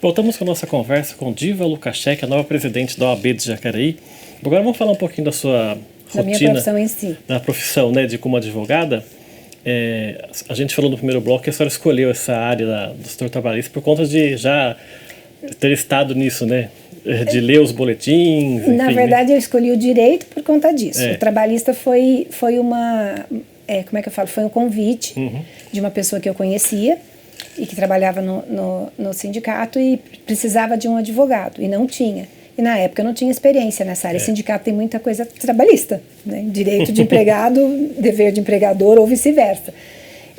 Voltamos com a nossa conversa com Diva Lukashek, a nova presidente da OAB de Jacareí. Agora vamos falar um pouquinho da sua rotina. Da minha profissão em si. Da profissão, né, de como advogada. A gente falou no primeiro bloco que a senhora escolheu essa área do setor trabalhista por conta de já ter estado nisso, né? De ler os boletins. Na enfim, verdade, né? eu escolhi o direito por conta disso. O trabalhista foi uma... como é que eu falo? Foi um convite de uma pessoa que eu conhecia e que trabalhava no sindicato e precisava de um advogado, e não tinha. E na época eu não tinha experiência nessa área. Sindicato tem muita coisa trabalhista, né? Direito de empregado, dever de empregador ou vice-versa.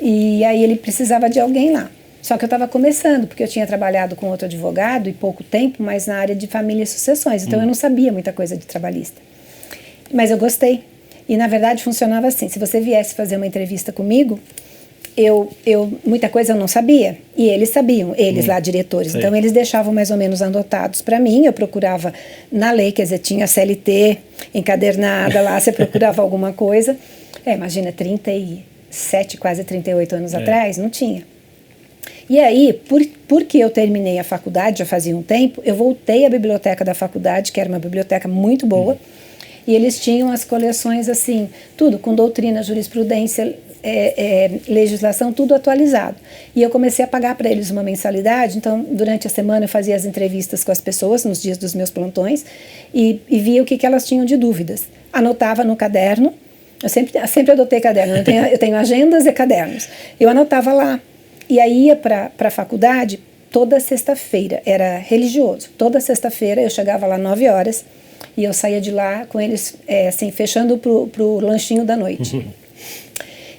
E aí ele precisava de alguém lá. Só que eu estava começando, porque eu tinha trabalhado com outro advogado e pouco tempo, mas na área de família e sucessões. Então eu não sabia muita coisa de trabalhista. Mas eu gostei. E na verdade funcionava assim: se você viesse fazer uma entrevista comigo, muita coisa eu não sabia, e eles sabiam, eles lá, diretores. Sim. Então eles deixavam mais ou menos anotados para mim, eu procurava na lei, quer dizer, tinha CLT encadernada lá, você procurava alguma coisa. Imagina, 37, quase 38 anos atrás, não tinha. E aí, porque eu terminei a faculdade, já fazia um tempo, eu voltei à biblioteca da faculdade, que era uma biblioteca muito boa, e eles tinham as coleções assim, tudo com doutrina, jurisprudência, legislação, tudo atualizado. E eu comecei a pagar para eles uma mensalidade. Então, durante a semana eu fazia as entrevistas com as pessoas nos dias dos meus plantões e via o que elas tinham de dúvidas. Anotava no caderno. Eu sempre adotei caderno. Eu tenho agendas e cadernos. Eu anotava lá. E aí ia para a faculdade toda sexta-feira. Era religioso. Toda sexta-feira eu chegava lá 9 horas e eu saía de lá com eles assim, fechando pro lanchinho da noite.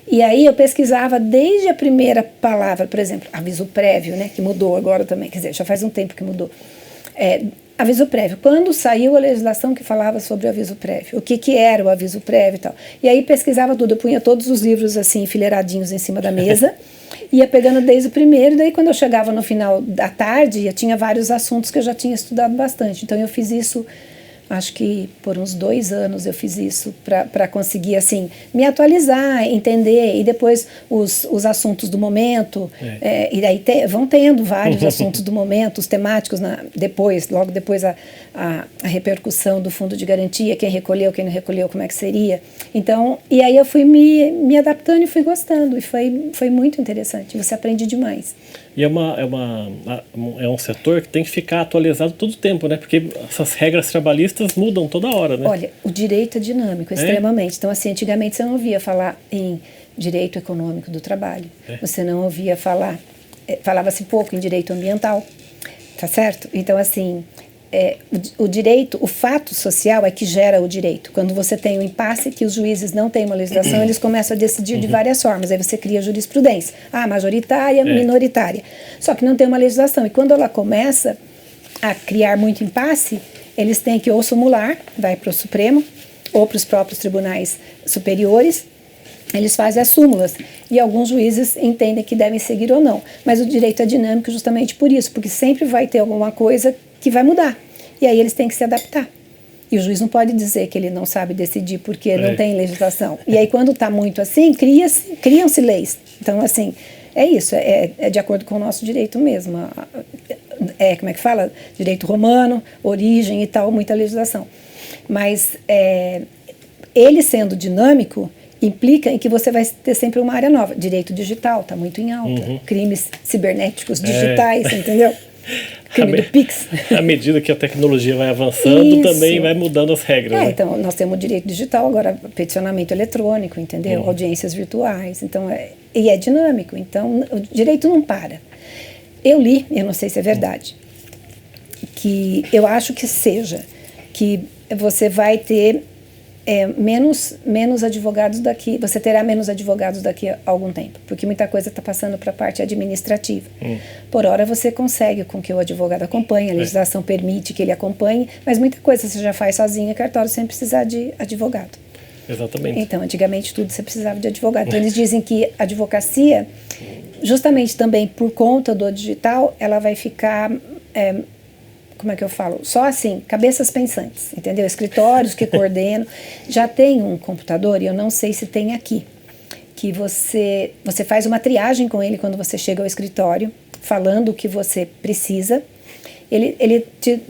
E aí eu pesquisava desde a primeira palavra, por exemplo, aviso prévio, né, que mudou agora também, quer dizer, já faz um tempo que mudou. Aviso prévio, quando saiu a legislação que falava sobre o aviso prévio, o que era o aviso prévio e tal. E aí pesquisava tudo, eu punha todos os livros assim, enfileiradinhos em cima da mesa, ia pegando desde o primeiro, daí quando eu chegava no final da tarde, eu tinha vários assuntos que eu já tinha estudado bastante. Então eu fiz isso, acho que por uns 2 anos eu fiz isso para conseguir assim me atualizar, entender, e depois os assuntos do momento, e daí vão tendo vários assuntos do momento, os temáticos, logo depois a repercussão do fundo de garantia, quem recolheu, quem não recolheu, como é que seria. Então, e aí eu fui me adaptando e fui gostando, e foi muito interessante, você aprende demais. E é um setor que tem que ficar atualizado todo o tempo, né? Porque essas regras trabalhistas mudam toda hora, né? Olha, o direito é dinâmico, extremamente. Então, assim, antigamente você não ouvia falar em direito econômico do trabalho. Você não ouvia falar, falava-se pouco em direito ambiental, tá certo? Então, assim, o direito, o fato social é que gera o direito. Quando você tem um impasse que os juízes não têm uma legislação, eles começam a decidir de várias formas. Aí você cria jurisprudência. Majoritária, minoritária. Só que não tem uma legislação. E quando ela começa a criar muito impasse, eles têm que ou sumular, vai para o Supremo, ou para os próprios tribunais superiores, eles fazem as súmulas. E alguns juízes entendem que devem seguir ou não. Mas o direito é dinâmico justamente por isso, porque sempre vai ter alguma coisa que vai mudar. E aí eles têm que se adaptar. E o juiz não pode dizer que ele não sabe decidir porque não tem legislação. E aí quando está muito assim, criam-se leis. Então, assim, é isso, é de acordo com o nosso direito mesmo. Como é que fala? Direito romano, origem e tal, muita legislação. Mas ele sendo dinâmico implica em que você vai ter sempre uma área nova. Direito digital está muito em alta. Crimes cibernéticos digitais, entendeu? Crime do Pix. À medida que a tecnologia vai avançando, também vai mudando as regras. Né? Então, nós temos o direito digital, agora peticionamento eletrônico, entendeu? Audiências virtuais. Então, e é dinâmico. Então, o direito não para. Eu li, eu não sei se é verdade, que eu acho que seja, que você vai ter menos advogados daqui, você terá menos advogados daqui a algum tempo, porque muita coisa está passando para a parte administrativa. Por hora você consegue com que o advogado acompanhe, a legislação permite que ele acompanhe, mas muita coisa você já faz sozinho em cartório sem precisar de advogado. Exatamente. Então, antigamente tudo você precisava de advogado. Então, eles dizem que a advocacia, justamente também por conta do digital, ela vai ficar... como é que eu falo? Só assim, cabeças pensantes, entendeu? Escritórios que coordenam. Já tem um computador, e eu não sei se tem aqui, que você faz uma triagem com ele quando você chega ao escritório, falando o que você precisa, Ele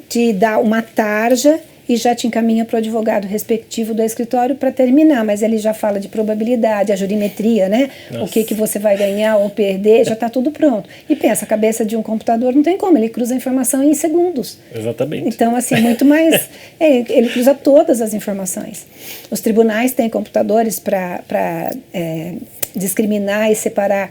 te dá uma tarja e já te encaminha para o advogado respectivo do escritório para terminar, mas ele já fala de probabilidade, a jurimetria, né? Nossa. O que você vai ganhar ou perder, já está tudo pronto. E pensa, a cabeça de um computador não tem como, ele cruza a informação em segundos. Exatamente. Então, assim, muito mais... ele cruza todas as informações. Os tribunais têm computadores para discriminar e separar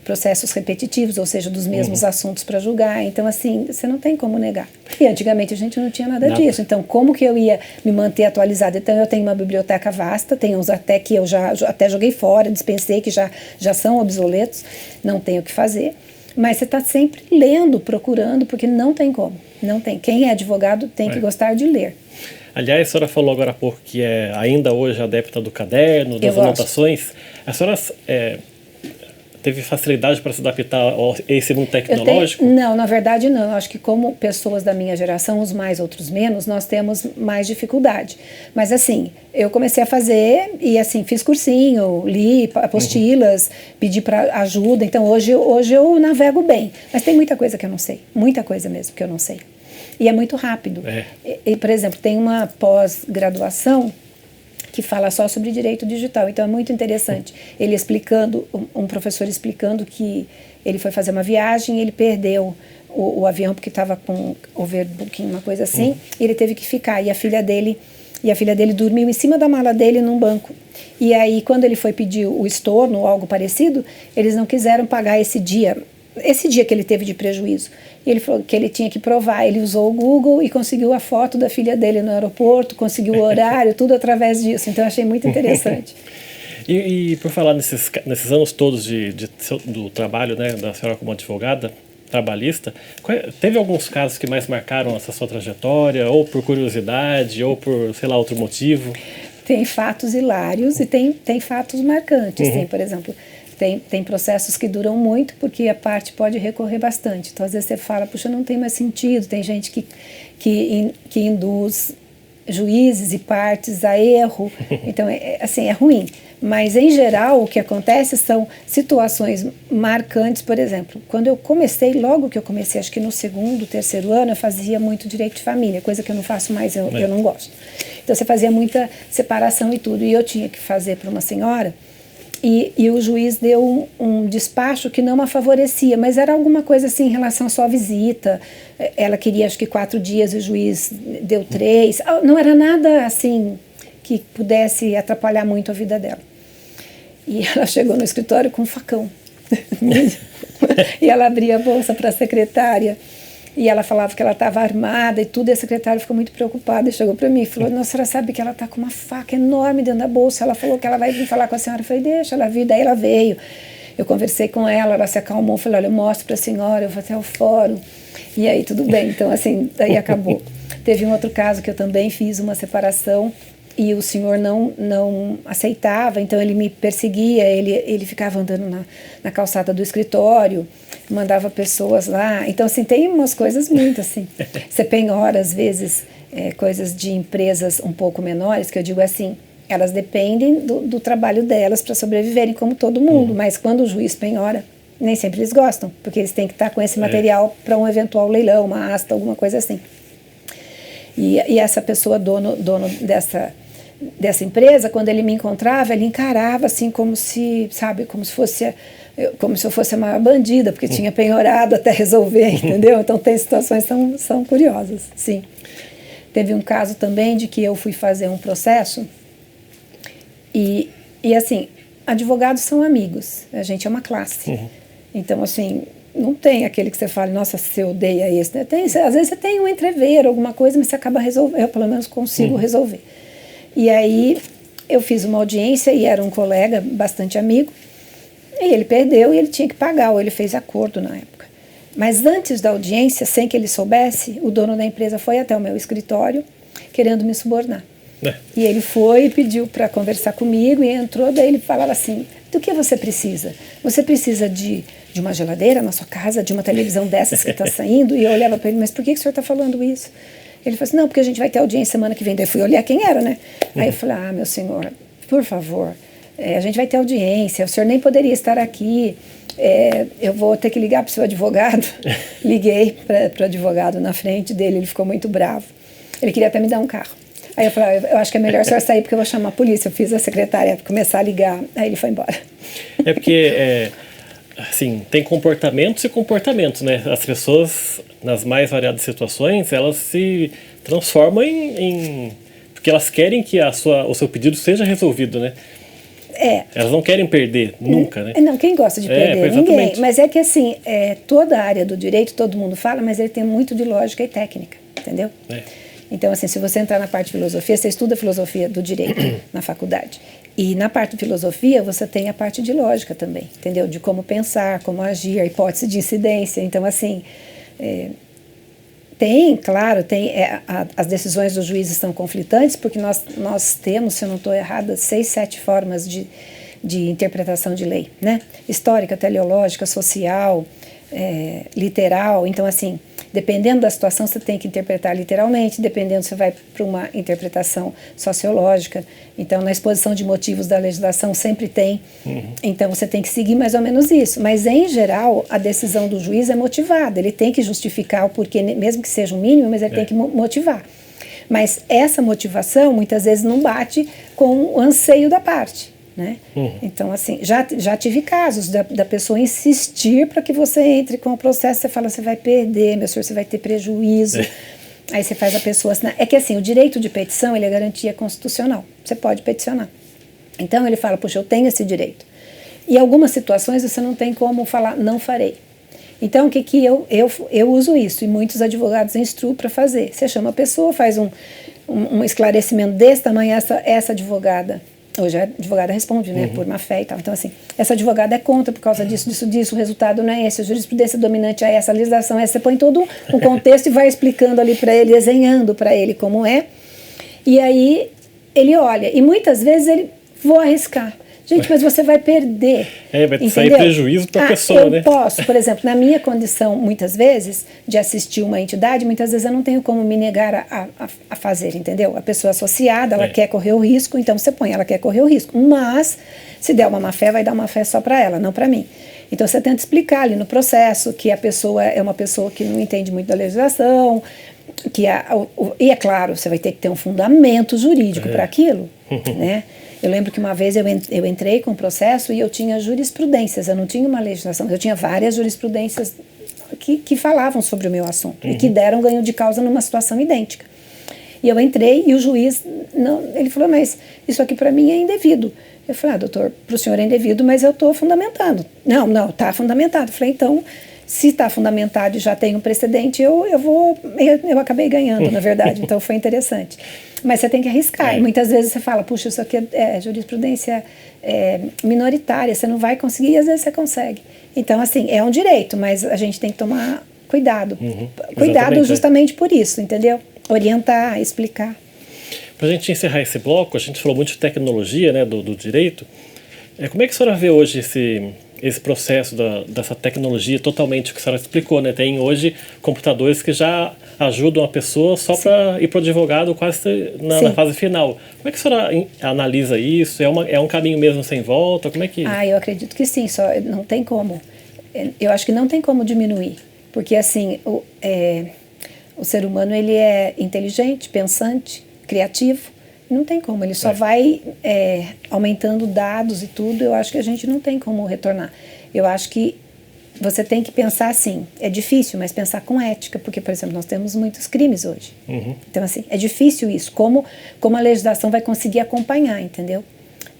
processos repetitivos, ou seja, dos mesmos assuntos para julgar. Então, assim, você não tem como negar. E antigamente a gente não tinha nada disso. Então, como que eu ia me manter atualizada? Então, eu tenho uma biblioteca vasta, tem uns até que eu já até joguei fora, dispensei, que já são obsoletos, não tenho o que fazer. Mas você está sempre lendo, procurando, porque não tem como. Não tem. Quem é advogado tem que gostar de ler. Aliás, a senhora falou agora há pouco que é ainda hoje adepta do caderno, das anotações. A senhora teve facilidade para se adaptar a esse mundo tecnológico? Não, na verdade não. Eu acho que como pessoas da minha geração, uns mais, outros menos, nós temos mais dificuldade. Mas assim, eu comecei a fazer e assim, fiz cursinho, li apostilas, pedi para ajuda. Então hoje eu navego bem. Mas tem muita coisa que eu não sei. Muita coisa mesmo que eu não sei. E é muito rápido. E, por exemplo, tem uma pós-graduação que fala só sobre direito digital. Então é muito interessante. Ele explicando, um professor explicando que ele foi fazer uma viagem e ele perdeu o avião porque estava com overbooking, uma coisa assim, e ele teve que ficar. E a filha dele dormiu em cima da mala dele num banco. E aí, quando ele foi pedir o estorno ou algo parecido, eles não quiseram pagar esse dia que ele teve de prejuízo. E ele falou que ele tinha que provar. Ele usou o Google e conseguiu a foto da filha dele no aeroporto, conseguiu o horário, tudo através disso. Então, eu achei muito interessante. E por falar nesses anos todos do trabalho, né, da senhora como advogada trabalhista, teve alguns casos que mais marcaram essa sua trajetória, ou por curiosidade, ou por, sei lá, outro motivo? Tem fatos hilários e tem fatos marcantes. Tem, por exemplo... Tem processos que duram muito porque a parte pode recorrer bastante. Então, às vezes você fala, puxa, não tem mais sentido. Tem gente que induz juízes e partes a erro. Então, assim, é ruim. Mas, em geral, o que acontece são situações marcantes. Por exemplo, quando eu comecei, logo que eu comecei, acho que no segundo, terceiro ano, eu fazia muito direito de família, coisa que eu não faço mais, eu não gosto. Então, você fazia muita separação e tudo. E eu tinha que fazer para uma senhora... E o juiz deu um despacho que não a favorecia, mas era alguma coisa assim em relação à sua visita. Ela queria acho que 4 dias, o juiz deu 3. Não era nada assim que pudesse atrapalhar muito a vida dela. E ela chegou no escritório com um facão. E ela abria a bolsa para a secretária. E ela falava que ela estava armada e tudo, e a secretária ficou muito preocupada e chegou para mim e falou, nossa, a senhora sabe que ela está com uma faca enorme dentro da bolsa, ela falou que ela vai vir falar com a senhora. Eu falei, deixa ela vir. Daí ela veio, eu conversei com ela se acalmou, falei, olha, eu mostro para a senhora, eu vou até o fórum, e aí tudo bem. Então assim, daí acabou. Teve um outro caso que eu também fiz uma separação e o senhor não aceitava, então ele me perseguia, ele ficava andando na calçada do escritório, mandava pessoas lá. Então, assim, tem umas coisas muito assim. Você penhora, às vezes, coisas de empresas um pouco menores, que eu digo assim, elas dependem do trabalho delas para sobreviverem como todo mundo, mas quando o juiz penhora, nem sempre eles gostam, porque eles têm que estar com esse material para um eventual leilão, uma asta, alguma coisa assim. E essa pessoa, dono dessa empresa, quando ele me encontrava, ele encarava assim como se, sabe, como se eu fosse uma bandida, porque tinha penhorado até resolver, entendeu? Então tem situações que são curiosas, sim. Teve um caso também de que eu fui fazer um processo e assim, advogados são amigos, a gente é uma classe. Então, assim, não tem aquele que você fala, nossa, você odeia esse, né? Às vezes você tem um entrever, alguma coisa, mas você acaba resolvendo, eu pelo menos consigo resolver. E aí eu fiz uma audiência e era um colega bastante amigo, e ele perdeu e ele tinha que pagar, ou ele fez acordo na época. Mas antes da audiência, sem que ele soubesse, o dono da empresa foi até o meu escritório querendo me subornar. E ele foi e pediu para conversar comigo e entrou, daí ele falava assim, do que você precisa? Você precisa de uma geladeira na sua casa, de uma televisão dessas que está saindo? E eu olhava para ele, mas por que o senhor está falando isso? Ele falou assim, não, porque a gente vai ter audiência semana que vem. Daí eu fui olhar quem era, né? Aí eu falei, meu senhor, por favor, a gente vai ter audiência, o senhor nem poderia estar aqui. eu vou ter que ligar para o seu advogado. Liguei para o advogado na frente dele, ele ficou muito bravo. Ele queria até me dar um carro. Aí eu falei, eu acho que é melhor o senhor sair porque eu vou chamar a polícia. Eu fiz a secretária começar a ligar, aí ele foi embora. É porque, assim, tem comportamentos e comportamentos, né? As pessoas, nas mais variadas situações, elas se transformam porque elas querem que o seu pedido seja resolvido, né? Elas não querem perder, nunca, né? Não, quem gosta de perder? Ninguém. Mas é que assim, toda a área do direito, todo mundo fala, mas ele tem muito de lógica e técnica, entendeu? Então, assim, se você entrar na parte de filosofia, você estuda filosofia do direito na faculdade. E na parte de filosofia, você tem a parte de lógica também, entendeu? De como pensar, como agir, a hipótese de incidência. Então, assim, claro, as decisões dos juízes são conflitantes, porque nós temos, se eu não estou errada, 6, 7 formas de interpretação de lei, né? Histórica, teleológica, social, literal. Então, assim, dependendo da situação, você tem que interpretar literalmente, dependendo, você vai para uma interpretação sociológica. Então, na exposição de motivos da legislação sempre tem. Então, você tem que seguir mais ou menos isso. Mas, em geral, a decisão do juiz é motivada. Ele tem que justificar o porquê, mesmo que seja o mínimo, mas ele tem que motivar. Mas essa motivação, muitas vezes, não bate com o anseio da parte. Né? Então, assim, já tive casos da pessoa insistir para que você entre com o processo. Você fala, você vai perder, meu senhor, você vai ter prejuízo. Aí você faz a pessoa assinar. É que assim, o direito de petição, ele é garantia constitucional. Você pode peticionar. Então ele fala, puxa, eu tenho esse direito. E algumas situações você não tem como falar, não farei. Então o que eu uso isso, e muitos advogados instruem para fazer. Você chama a pessoa, faz um esclarecimento desse tamanho, essa advogada. Hoje a advogada responde, né, por má fé e tal. Então, assim, essa advogada é contra por causa disso, o resultado não é esse, a jurisprudência dominante é essa, a legislação é essa. Você põe todo um contexto e vai explicando ali para ele, desenhando para ele como é. E aí ele olha, e muitas vezes ele, vou arriscar. Gente, mas você vai perder. Vai sair prejuízo para a pessoa, né? Eu posso, por exemplo, na minha condição, muitas vezes, de assistir uma entidade, muitas vezes eu não tenho como me negar a fazer, entendeu? A pessoa associada, ela quer correr o risco, então você põe, ela quer correr o risco. Mas, se der uma má fé, vai dar uma fé só para ela, não para mim. Então você tenta explicar ali no processo que a pessoa é uma pessoa que não entende muito da legislação, e é claro, você vai ter que ter um fundamento jurídico para aquilo, né? Eu lembro que uma vez eu entrei com o processo e eu tinha jurisprudências, eu não tinha uma legislação, eu tinha várias jurisprudências que falavam sobre o meu assunto e que deram ganho de causa numa situação idêntica. E eu entrei e o juiz, ele falou, mas isso aqui para mim é indevido. Eu falei, doutor, para o senhor é indevido, mas eu estou fundamentando. Não, está fundamentado. Eu falei, então, se está fundamentado e já tem um precedente, eu acabei ganhando, na verdade, então foi interessante. Mas você tem que arriscar, e muitas vezes você fala, puxa, isso aqui é jurisprudência minoritária, você não vai conseguir, e às vezes você consegue. Então, assim, é um direito, mas a gente tem que tomar cuidado. Cuidado justamente por isso, entendeu? Orientar, explicar. Para a gente encerrar esse bloco, a gente falou muito de tecnologia, né, do direito. Como é que a senhora vê hoje esse processo dessa tecnologia totalmente, que a senhora explicou, né? Tem hoje computadores que já ajudam a pessoa só para ir para o advogado quase na fase final. Como é que a senhora analisa isso? É um caminho mesmo sem volta? Como é que... eu acredito que sim, só não tem como. Eu acho que não tem como diminuir, porque assim, o ser humano, ele é inteligente, pensante, criativo, não tem como, ele só vai aumentando dados e tudo. Eu acho que a gente não tem como retornar. Eu acho que você tem que pensar assim, é difícil, mas pensar com ética, porque, por exemplo, nós temos muitos crimes hoje. Então, assim, é difícil isso, como a legislação vai conseguir acompanhar, entendeu?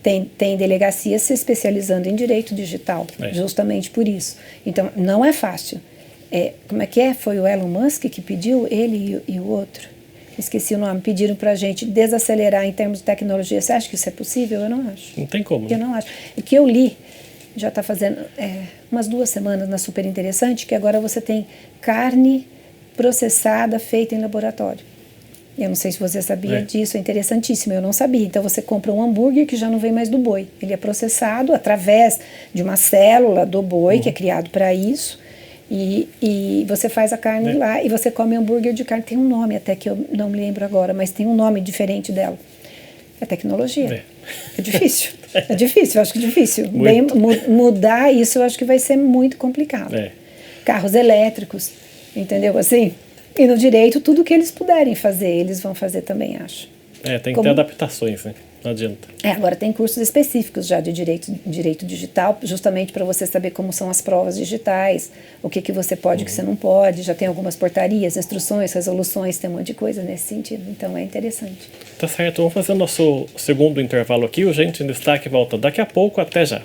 Tem delegacias se especializando em direito digital, justamente por isso. Então, não é fácil. Como é que é? Foi o Elon Musk que pediu, ele e o outro? Esqueci o nome, pediram para a gente desacelerar em termos de tecnologia. Você acha que isso é possível? Eu não acho. Não tem como. Eu não acho. O que eu li, já está fazendo umas 2 semanas na Super Interessante, que agora você tem carne processada feita em laboratório. Eu não sei se você sabia disso, é interessantíssimo, eu não sabia. Então você compra um hambúrguer que já não vem mais do boi. Ele é processado através de uma célula do boi, que é criado para isso. E você faz a carne lá e você come hambúrguer de carne. Tem um nome até que eu não me lembro agora, mas tem um nome diferente dela. É tecnologia. É difícil. É difícil, eu acho que é difícil. Mudar isso eu acho que vai ser muito complicado. Carros elétricos, entendeu? Assim, e no direito, tudo que eles puderem fazer, eles vão fazer também, acho. Tem que ter adaptações, né? Não adianta. Agora tem cursos específicos já de direito digital, justamente para você saber como são as provas digitais, o que você pode, o que você não pode. Já tem algumas portarias, instruções, resoluções, tem um monte de coisa nesse sentido. Então é interessante. Tá certo, vamos fazer o nosso segundo intervalo aqui. O Gente em Destaque volta daqui a pouco. Até já.